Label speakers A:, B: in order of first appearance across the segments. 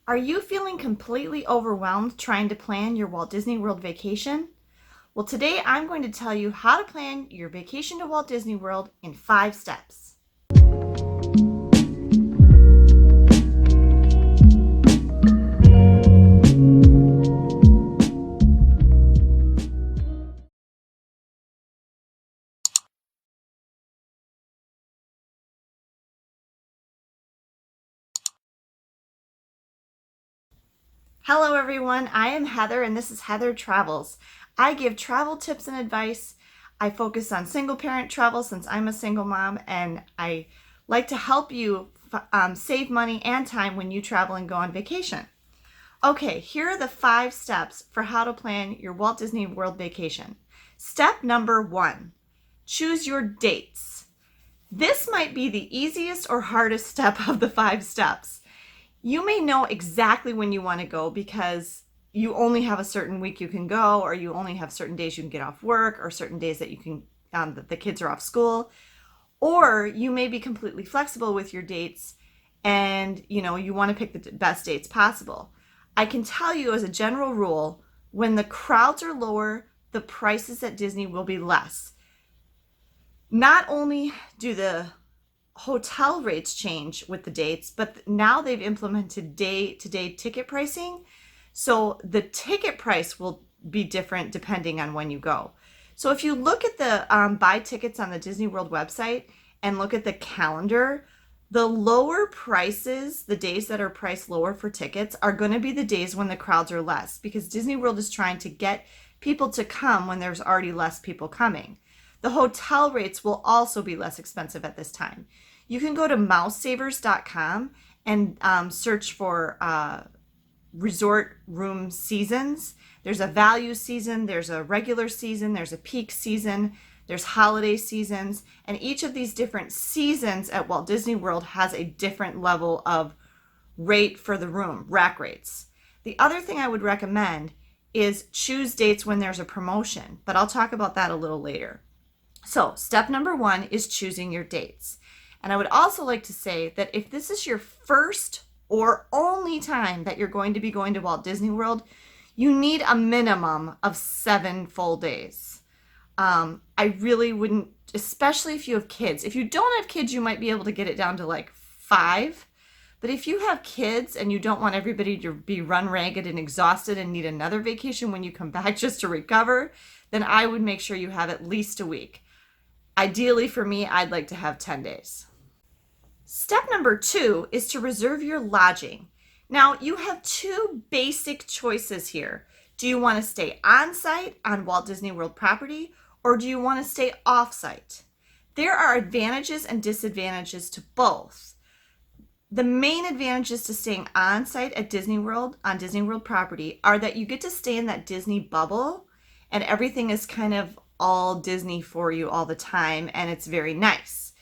A: Are you feeling completely overwhelmed trying to plan your Walt Disney World vacation? Well, today I'm going to tell you how to plan your vacation to Walt Disney World in 5 steps. Hello everyone, I am Heather and this is Heather Travels. I give travel tips and advice. I focus on single parent travel since I'm a single mom, and I like to help you save money and time when you travel and go on vacation. Okay, here are the 5 steps for how to plan your Walt Disney World vacation. Step number 1, choose your dates. This might be the easiest or hardest step of the 5 steps. You may know exactly when you want to go because you only have a certain week you can go, or you only have certain days you can get off work, or certain days that you can that the kids are off school. Or you may be completely flexible with your dates and you want to pick the best dates possible. I can tell you as a general rule, when the crowds are lower, the prices at Disney will be less. Not only do the hotel rates change with the dates, but now they've implemented day-to-day ticket pricing. So the ticket price will be different depending on when you go. So if you look at the buy tickets on the Disney World website and look at the calendar, the lower prices, the days that are priced lower for tickets, are going to be the days when the crowds are less, because Disney World is trying to get people to come when there's already less people coming. The hotel rates will also be less expensive at this time. You can go to mousesavers.com and search for resort room seasons. There's a value season, there's a regular season, there's a peak season, there's holiday seasons, and each of these different seasons at Walt Disney World has a different level of rate for the room, rack rates. The other thing I would recommend is choose dates when there's a promotion, but I'll talk about that a little later. So step number 1 is choosing your dates. And I would also like to say that if this is your first or only time that you're going to be going to Walt Disney World, you need a minimum of 7 full days. I really wouldn't, especially if you have kids. If you don't have kids, you might be able to get it down to like 5. But if you have kids and you don't want everybody to be run ragged and exhausted and need another vacation when you come back just to recover, then I would make sure you have at least a week. Ideally for me, I'd like to have 10 days. Step number 2 is to reserve your lodging. Now, you have 2 basic choices here. Do you want to stay on site on Walt Disney World property, or do you want to stay off site? There are advantages and disadvantages to both. The main advantages to staying on site at Disney World, on Disney World property, are that you get to stay in that Disney bubble and everything is kind of all Disney for you all the time, and it's very nice.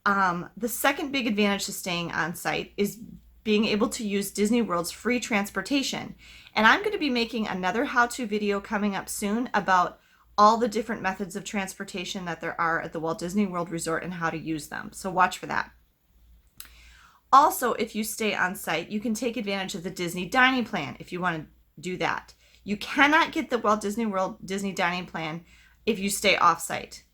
A: The second big advantage to staying on site is being able to use Disney World's free transportation. And I'm going to be making another how-to video coming up soon about all the different methods of transportation that there are at the Walt Disney World Resort and how to use them. So watch for that. Also, if you stay on site, you can take advantage of the Disney Dining Plan if you want to do that. You cannot get the Walt Disney World Disney Dining Plan if you stay off-site.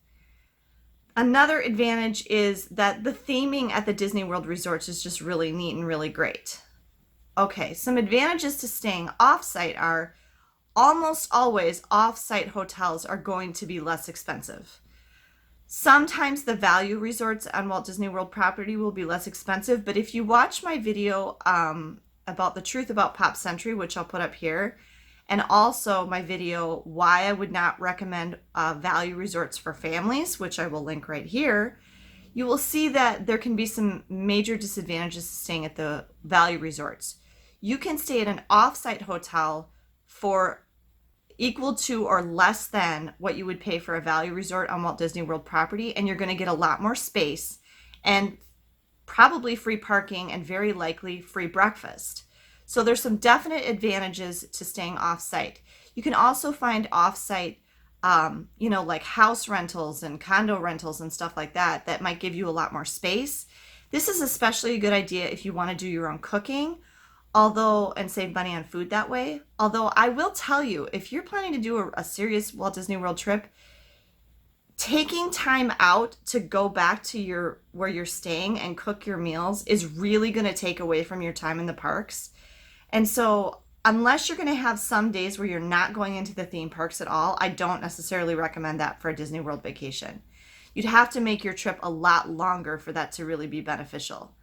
A: Another advantage is that the theming at the Disney World resorts is just really neat and really great. Okay, some advantages to staying off-site are almost always off-site hotels are going to be less expensive. Sometimes the value resorts on Walt Disney World property will be less expensive, but if you watch my video about the truth about Pop Century, which I'll put up here, and also my video why I would not recommend value resorts for families, which I will link right here, you will see that there can be some major disadvantages to staying at the value resorts. You can stay at an off-site hotel for equal to or less than what you would pay for a value resort on Walt Disney World property, and you're going to get a lot more space and probably free parking and very likely free breakfast. So there's some definite advantages to staying off-site. You can also find off-site, like house rentals and condo rentals and stuff like that, that might give you a lot more space. This is especially a good idea if you want to do your own cooking, and save money on food that way. Although I will tell you, if you're planning to do a serious Walt Disney World trip, taking time out to go back to where you're staying and cook your meals is really going to take away from your time in the parks. And so unless you're going to have some days where you're not going into the theme parks at all, I don't necessarily recommend that for a Disney World vacation. You'd have to make your trip a lot longer for that to really be beneficial.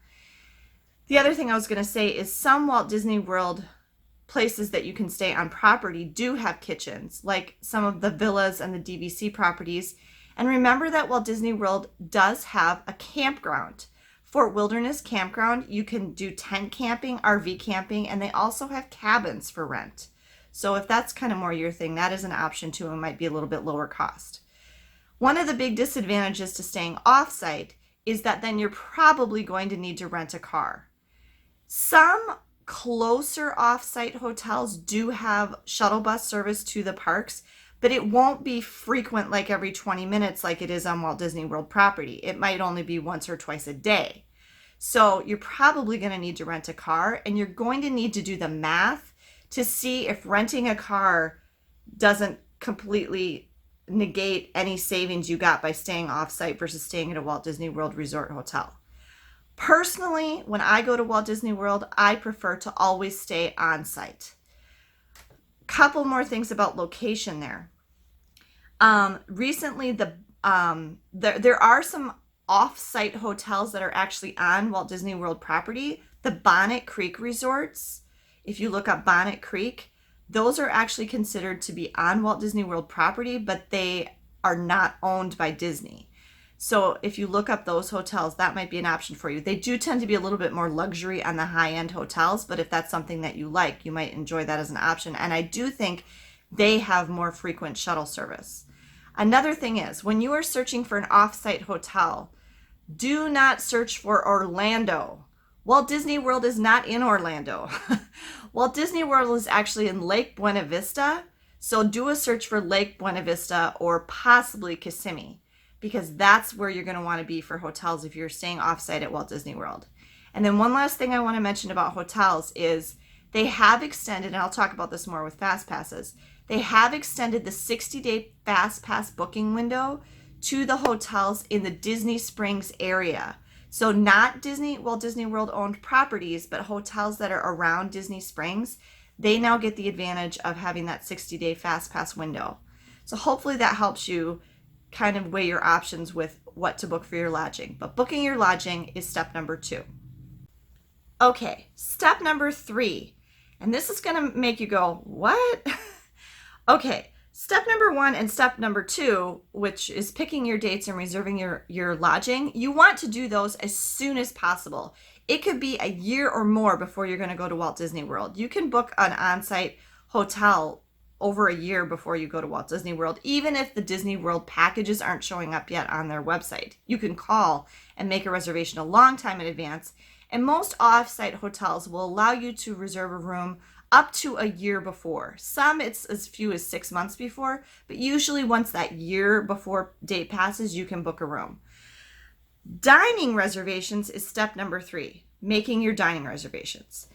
A: The other thing I was going to say is some Walt Disney World places that you can stay on property do have kitchens, like some of the villas and the DVC properties. And remember that Walt Disney World does have a campground. Fort Wilderness Campground, you can do tent camping, RV camping, and they also have cabins for rent. So if that's kind of more your thing, that is an option too, and might be a little bit lower cost. One of the big disadvantages to staying off-site is that then you're probably going to need to rent a car. Some closer off-site hotels do have shuttle bus service to the parks, but it won't be frequent like every 20 minutes like it is on Walt Disney World property. It might only be once or twice a day. So you're probably going to need to rent a car, and you're going to need to do the math to see if renting a car doesn't completely negate any savings you got by staying off-site versus staying at a Walt Disney World Resort hotel. Personally, when I go to Walt Disney World, I prefer to always stay on-site. Couple more things about location there. Recently, there are some off-site hotels that are actually on Walt Disney World property. The Bonnet Creek resorts, if you look up Bonnet Creek, those are actually considered to be on Walt Disney World property, but they are not owned by Disney. So if you look up those hotels, that might be an option for you. They do tend to be a little bit more luxury on the high-end hotels, but if that's something that you like, you might enjoy that as an option. And I do think they have more frequent shuttle service. Another thing is, when you are searching for an off-site hotel, do not search for Orlando. Walt Disney World is not in Orlando. Walt Disney World is actually in Lake Buena Vista, so do a search for Lake Buena Vista or possibly Kissimmee, because that's where you're going to want to be for hotels if you're staying off-site at Walt Disney World. And then one last thing I want to mention about hotels is they have extended, and I'll talk about this more with Fast Passes, they have extended the 60-day Fast Pass booking window to the hotels in the Disney Springs area. So not Walt Disney World owned properties, but hotels that are around Disney Springs, they now get the advantage of having that 60-day Fast Pass window. So hopefully that helps you kind of weigh your options with what to book for your lodging. But booking your lodging is step number 2. Okay, step number 3. And this is going to make you go, what? Okay, step number 1 and step number 2, which is picking your dates and reserving your lodging, you want to do those as soon as possible. It could be a year or more before you're going to go to Walt Disney World. You can book an on-site hotel over a year before you go to Walt Disney World, even if the Disney World packages aren't showing up yet on their website. You can call and make a reservation a long time in advance, and most off-site hotels will allow you to reserve a room up to a year before. Some it's as few as 6 months before, but usually once that year before date passes, you can book a room. Dining reservations is step number 3, making your dining reservations.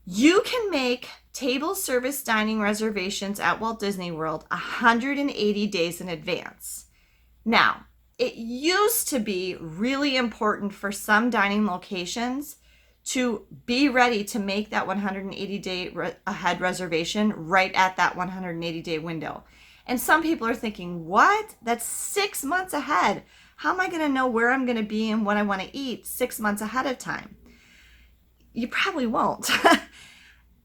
A: You can make table service dining reservations at Walt Disney World 180 days in advance. Now, it used to be really important for some dining locations to be ready to make that 180-day ahead reservation right at that 180-day window. And some people are thinking, what? That's 6 months ahead. How am I going to know where I'm going to be and what I want to eat 6 months ahead of time? You probably won't.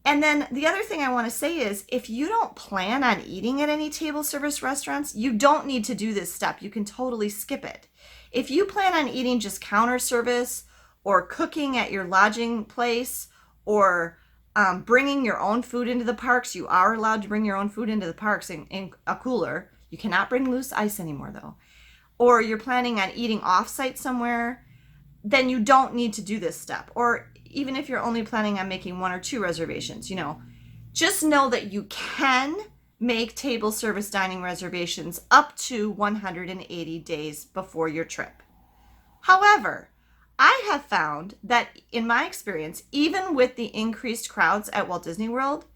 A: And then the other thing I want to say is, if you don't plan on eating at any table service restaurants, you don't need to do this step. You can totally skip it. If you plan on eating just counter service or cooking at your lodging place or bringing your own food into the parks, you are allowed to bring your own food into the parks in a cooler. You cannot bring loose ice anymore though. Or you're planning on eating off-site somewhere, then you don't need to do this step. Or even if you're only planning on making 1 or 2 reservations, just know that you can make table service dining reservations up to 180 days before your trip. However, I have found that in my experience, even with the increased crowds at Walt Disney World,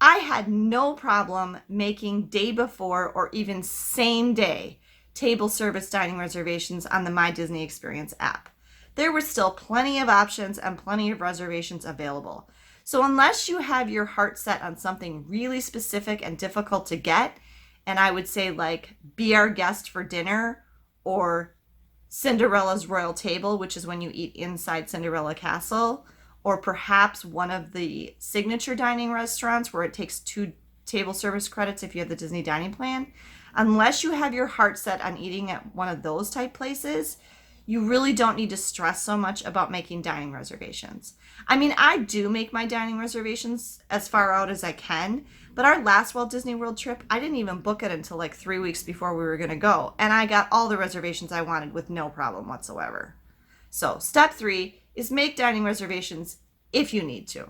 A: I had no problem making day before or even same day table service dining reservations on the My Disney Experience app. There were still plenty of options and plenty of reservations available. So unless you have your heart set on something really specific and difficult to get, and I would say like Be Our Guest for dinner or Cinderella's Royal Table, which is when you eat inside Cinderella Castle, or perhaps one of the signature dining restaurants where it takes 2 table service credits if you have the Disney dining plan. Unless you have your heart set on eating at one of those type places, you really don't need to stress so much about making dining reservations. I mean, I do make my dining reservations as far out as I can, but our last Walt Disney World trip, I didn't even book it until like 3 weeks before we were going to go, and I got all the reservations I wanted with no problem whatsoever. So step 3 is make dining reservations if you need to.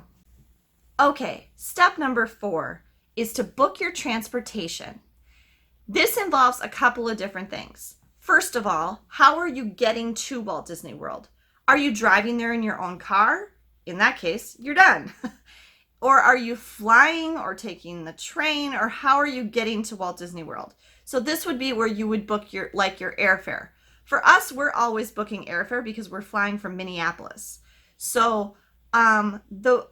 A: Okay, step number 4 is to book your transportation. This involves a couple of different things. First of all, how are you getting to Walt Disney World? Are you driving there in your own car? In that case, you're done. Or are you flying or taking the train, or how are you getting to Walt Disney World? So this would be where you would book your airfare. For us, we're always booking airfare because we're flying from Minneapolis. So the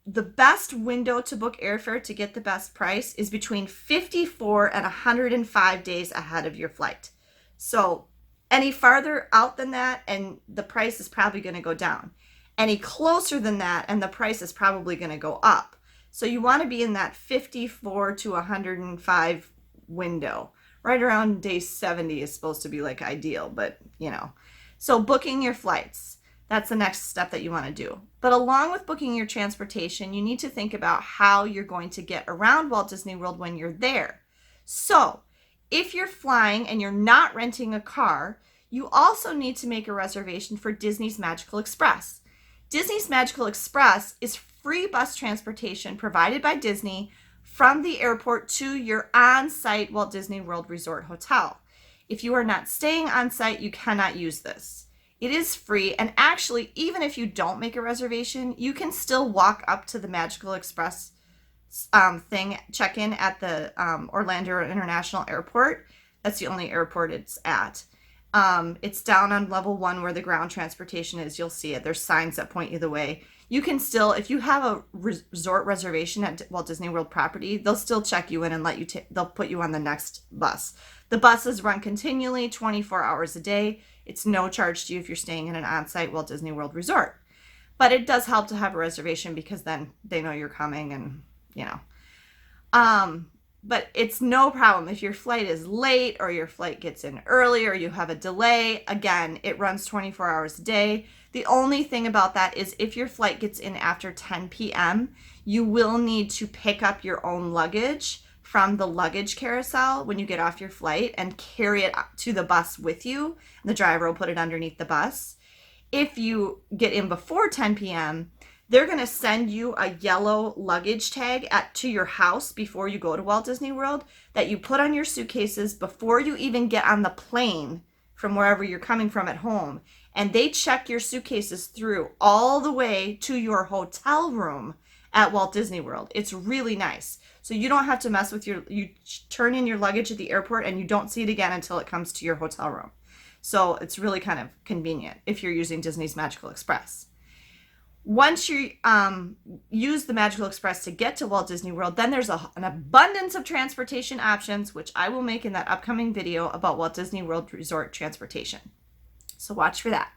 A: best window to book airfare to get the best price is between 54 and 105 days ahead of your flight. So any farther out than that, and the price is probably going to go down. Any closer than that, and the price is probably going to go up. So you want to be in that 54 to 105 window. Right around day 70 is supposed to be like ideal, but you know. So booking your flights, that's the next step that you want to do. But along with booking your transportation, you need to think about how you're going to get around Walt Disney World when you're there. So if you're flying and you're not renting a car, you also need to make a reservation for Disney's Magical Express. Disney's Magical Express is free bus transportation provided by Disney from the airport to your on-site Walt Disney World Resort hotel. If you are not staying on site, you cannot use this. It is free, and actually, even if you don't make a reservation, you can still walk up to the Magical Express check-in at the Orlando International Airport. That's the only airport it's at. It's down on level 1 where the ground transportation is. You'll see it. There's signs that point you the way. You can still, if you have a resort reservation at Walt Disney World property, they'll still check you in and let you. They'll put you on the next bus. The buses run continually, 24 hours a day. It's no charge to you if you're staying in an on-site Walt Disney World resort. But it does help to have a reservation because then they know you're coming, and you know. But it's no problem if your flight is late or your flight gets in early or you have a delay. Again, it runs 24 hours a day. The only thing about that is if your flight gets in after 10 p.m., you will need to pick up your own luggage from the luggage carousel when you get off your flight and carry it to the bus with you. The driver will put it underneath the bus. If you get in before 10 p.m., they're going to send you a yellow luggage tag to your house before you go to Walt Disney World that you put on your suitcases before you even get on the plane from wherever you're coming from at home. And they check your suitcases through all the way to your hotel room at Walt Disney World. It's really nice. So you don't have to mess with you turn in your luggage at the airport and you don't see it again until it comes to your hotel room. So it's really kind of convenient if you're using Disney's Magical Express. Once you use the Magical Express to get to Walt Disney World, then there's an abundance of transportation options, which I will make in that upcoming video about Walt Disney World Resort transportation. So watch for that.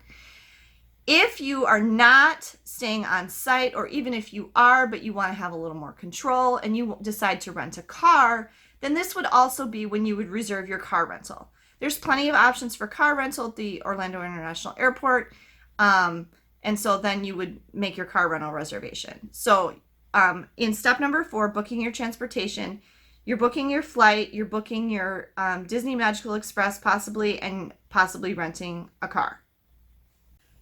A: If you are not staying on site, or even if you are, but you want to have a little more control and you decide to rent a car, then this would also be when you would reserve your car rental. There's plenty of options for car rental at the Orlando International Airport. And so then you would make your car rental reservation. So in step number 4, booking your transportation, you're booking your flight, you're booking your Disney Magical Express possibly, and possibly renting a car.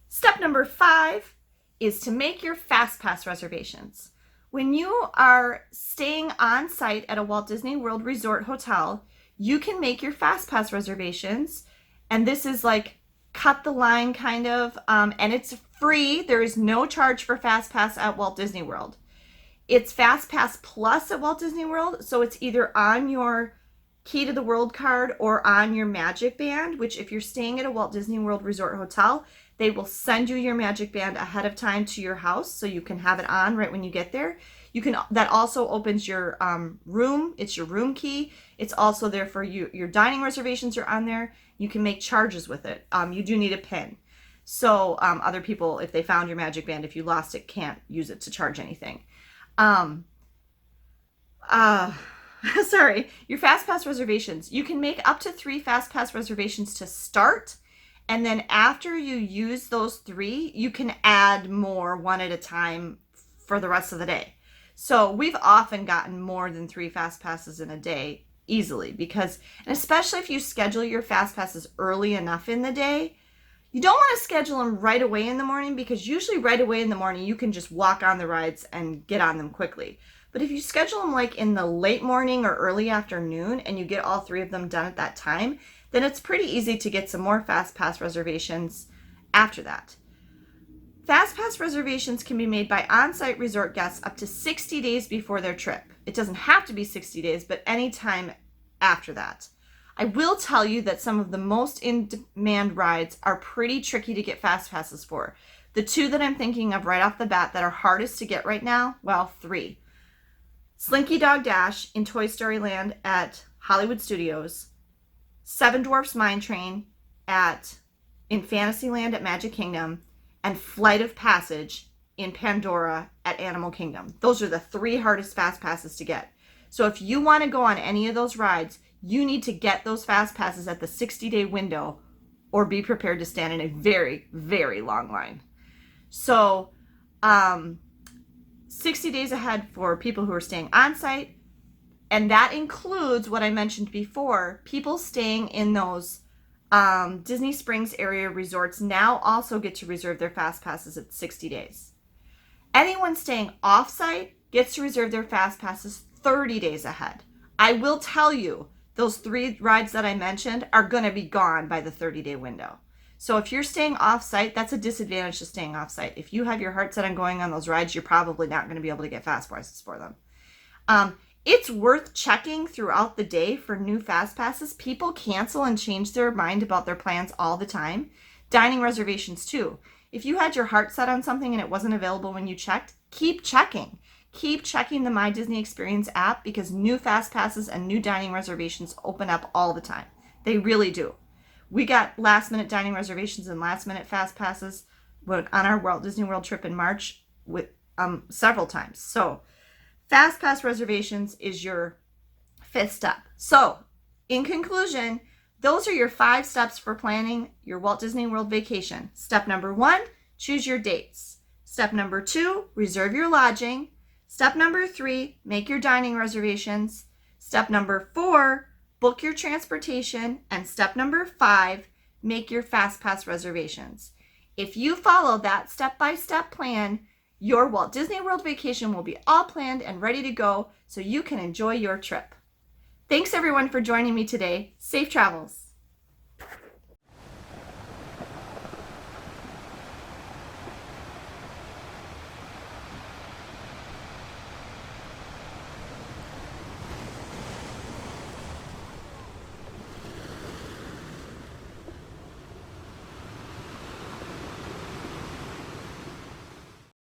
A: Step number 5 is to make your Fastpass reservations. When you are staying on site at a Walt Disney World Resort hotel, you can make your Fastpass reservations, and this is like cut the line kind of, and it's free. There is no charge for Fastpass at Walt Disney World. It's Fastpass Plus at Walt Disney World, so it's either on your Key to the World card or on your Magic Band, which if you're staying at a Walt Disney World Resort Hotel, they will send you your Magic Band ahead of time to your house so you can have it on right when you get there. That also opens your room. It's your room key. It's also there for you. Your dining reservations are on there. You can make charges with it. You do need a PIN. So other people, if they found your Magic Band, if you lost it, can't use it to charge anything. Sorry, your Fastpass reservations. You can make up to 3 Fastpass reservations to start, and then after you use those 3, you can add more one at a time for the rest of the day. So we've often gotten more than 3 Fastpasses in a day easily because, and especially if you schedule your Fastpasses early enough in the day, you don't want to schedule them right away in the morning because usually right away in the morning you can just walk on the rides and get on them quickly. But if you schedule them like in the late morning or early afternoon and you get all 3 of them done at that time, then it's pretty easy to get some more Fastpass reservations after that. Fastpass reservations can be made by on-site resort guests up to 60 days before their trip. It doesn't have to be 60 days, but any time after that. I will tell you that some of the most in-demand rides are pretty tricky to get Fastpasses for. The 2 that I'm thinking of right off the bat that are hardest to get right now, well, 3. Slinky Dog Dash in Toy Story Land at Hollywood Studios, Seven Dwarfs Mine Train in Fantasyland at Magic Kingdom, and Flight of Passage in Pandora at Animal Kingdom. Those are the 3 hardest Fastpasses to get. So if you want to go on any of those rides, you need to get those Fastpasses at the 60-day window or be prepared to stand in a very, very long line. So 60 days ahead for people who are staying on site. And that includes what I mentioned before, people staying in those Disney Springs area resorts now also get to reserve their Fastpasses at 60 days. Anyone staying off-site gets to reserve their Fastpasses 30 days ahead. I will tell you, those 3 rides that I mentioned are going to be gone by the 30-day window. So if you're staying off-site, that's a disadvantage to staying off-site. If you have your heart set on going on those rides, you're probably not going to be able to get Fastpasses for them. It's worth checking throughout the day for new Fastpasses. People cancel and change their mind about their plans all the time. Dining reservations too. If you had your heart set on something and it wasn't available when you checked, keep checking. Keep checking the My Disney Experience app because new Fastpasses and new dining reservations open up all the time. They really do. We got last minute dining reservations and last minute Fastpasses on our Walt Disney World trip in March with several times. So Fastpass reservations is your 5th step. So in conclusion, those are your 5 steps for planning your Walt Disney World vacation. Step number 1, choose your dates. Step number 2, reserve your lodging. Step number 3, make your dining reservations. Step number 4, book your transportation. And step number 5, make your Fastpass reservations. If you follow that step-by-step plan, your Walt Disney World vacation will be all planned and ready to go so you can enjoy your trip. Thanks everyone for joining me today. Safe travels.